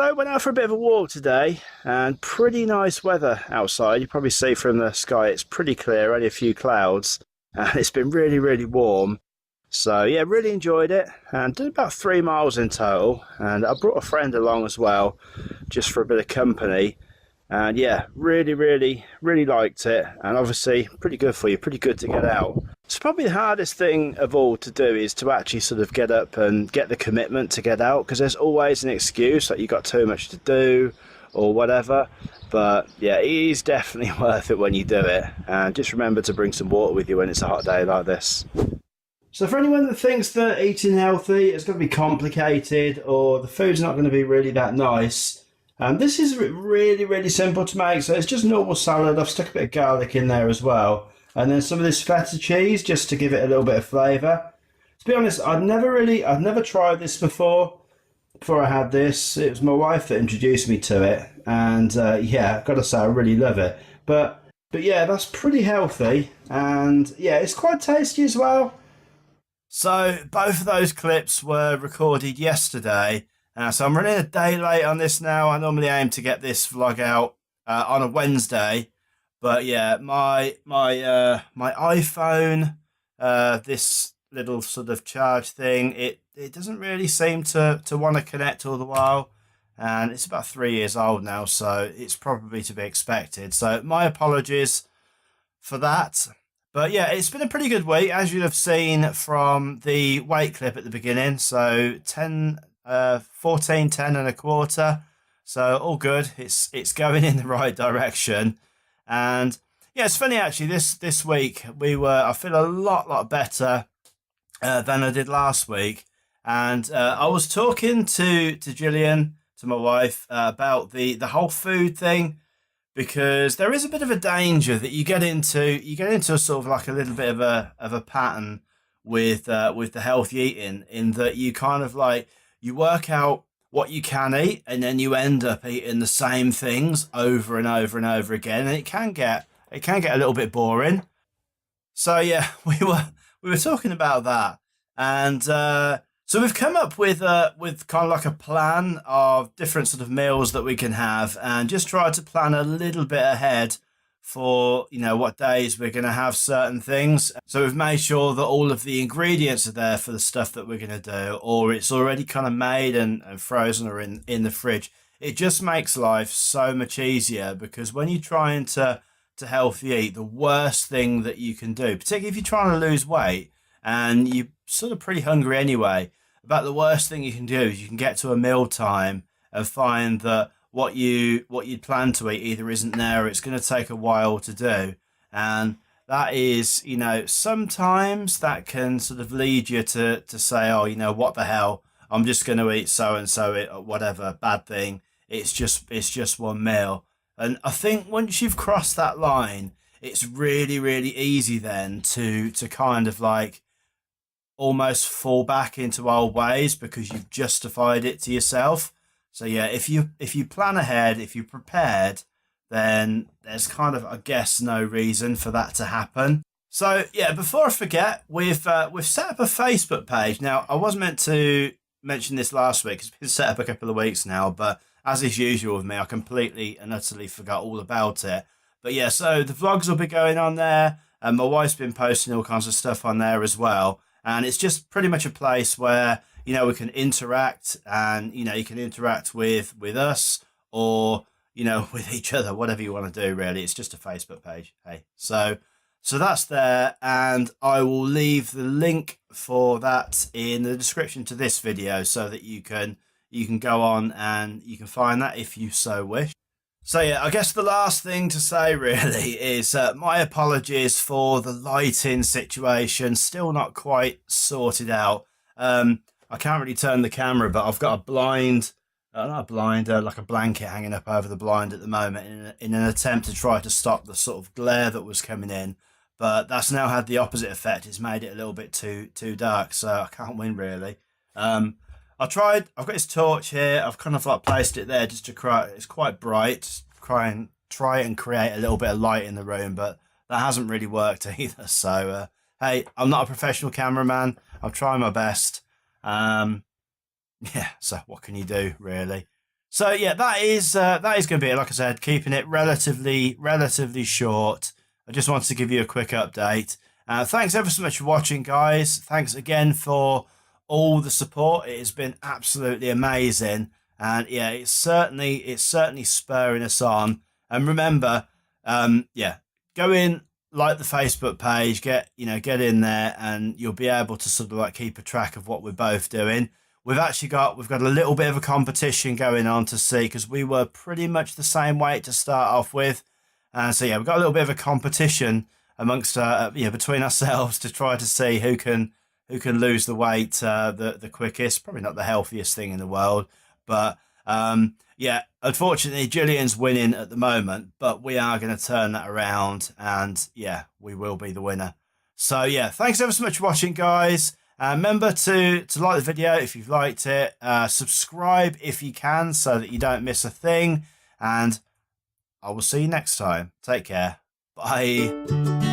So went out for a bit of a walk today, and pretty nice weather outside. You probably see from the sky it's pretty clear, only a few clouds, and it's been really warm. So yeah, really enjoyed it, and did about 3 miles in total. And I brought a friend along as well, just for a bit of company. And yeah, really liked it, and obviously pretty good for you, pretty good to get out. It's probably the hardest thing of all to do is to actually sort of get up and get the commitment to get out, because there's always an excuse like you got too much to do or whatever. But yeah, it is definitely worth it when you do it, and just remember to bring some water with you when it's a hot day like this. So for anyone that thinks that eating healthy is going to be complicated or the food's not going to be really that nice, this is really simple to make. So it's just normal salad. I've stuck a bit of garlic in there as well, and then some of this feta cheese just to give it a little bit of flavour. To be honest, I've never tried this before. Before I had this, it was my wife that introduced me to it, and yeah, I've got to say I really love it. But yeah, that's pretty healthy, and yeah, it's quite tasty as well. So both of those clips were recorded yesterday. So I'm running a day late on this now. I normally aim to get this vlog out on a Wednesday, but yeah, my iPhone, this little sort of charge thing, it doesn't really seem to want to connect all the while, and it's about 3 years old now, so it's probably to be expected. So my apologies for that. But yeah, it's been a pretty good week, as you'd have seen from the weight clip at the beginning. So 14, 10 and a quarter. So all good. It's going in the right direction. And yeah, it's funny actually, this week I feel a lot better than I did last week. And I was talking to Gillian, to my wife, about the whole food thing, because there is a bit of a danger that you get into sort of like a little bit of a pattern with the healthy eating, in that you kind of like, you work out what you can eat, and then you end up eating the same things over and over again, and it can get a little bit boring. So yeah, we were talking about that, and so we've come up with kind of like a plan of different sort of meals that we can have, and just try to plan a little bit ahead for, you know, what days we're going to have certain things. So we've made sure that all of the ingredients are there for the stuff that we're going to do, or it's already kind of made and frozen or in the fridge. It just makes life so much easier, because when you're trying to healthy eat, the worst thing that you can do, particularly if you're trying to lose weight and you're sort of pretty hungry anyway, about the worst thing you can do is you can get to a meal time and find that what you'd planned to eat either isn't there, or it's going to take a while to do. And that is, you know, sometimes that can sort of lead you to say, oh, you know, what the hell, I'm just going to eat so and so, whatever, bad thing, it's just one meal. And I think once you've crossed that line, it's really easy then to kind of like almost fall back into old ways, because you've justified it to yourself. So yeah, if you plan ahead, if you're prepared, then there's kind of, I guess, no reason for that to happen. So yeah, before I forget, we've set up a Facebook page. Now, I was meant to mention this last week. It's been set up a couple of weeks now, but as is usual with me, I completely and utterly forgot all about it. But yeah, so the vlogs will be going on there, and my wife's been posting all kinds of stuff on there as well. And it's just pretty much a place where, you know, we can interact, and, you know, you can interact with us, or, you know, with each other, whatever you want to do, really. It's just a Facebook page. Hey, so that's there, and I will leave the link for that in the description to this video, so that you can go on and you can find that if you so wish. So yeah, I guess the last thing to say really is my apologies for the lighting situation. Still not quite sorted out. I can't really turn the camera, but I've got a blind, not a blind, like a blanket hanging up over the blind at the moment in an attempt to try to stop the sort of glare that was coming in. But that's now had the opposite effect. It's made it a little bit too dark, so I can't win really. I've got this torch here. I've kind of like placed it there just to it's quite bright. Just try and create a little bit of light in the room, but that hasn't really worked either. So, hey, I'm not a professional cameraman. I'm trying my best. Yeah, so what can you do, really? So yeah, that is going to be it. Like I said, keeping it relatively short. I just wanted to give you a quick update. Thanks ever so much for watching, guys. Thanks again for all the support. It has been absolutely amazing, and yeah, it's certainly spurring us on. And remember, yeah, go in, like the Facebook page, get in there, and you'll be able to sort of like keep a track of what we're both doing. We've got a little bit of a competition going on to see, because we were pretty much the same weight to start off with, and so yeah, we've got a little bit of a competition amongst between ourselves to try to see who can lose the weight the quickest. Probably not the healthiest thing in the world, but yeah, unfortunately Julian's winning at the moment, but we are going to turn that around, and yeah, we will be the winner. So yeah, thanks ever so much for watching, guys. Remember to like the video if you've liked it. Subscribe if you can, so that you don't miss a thing. And I will see you next time. Take care. Bye.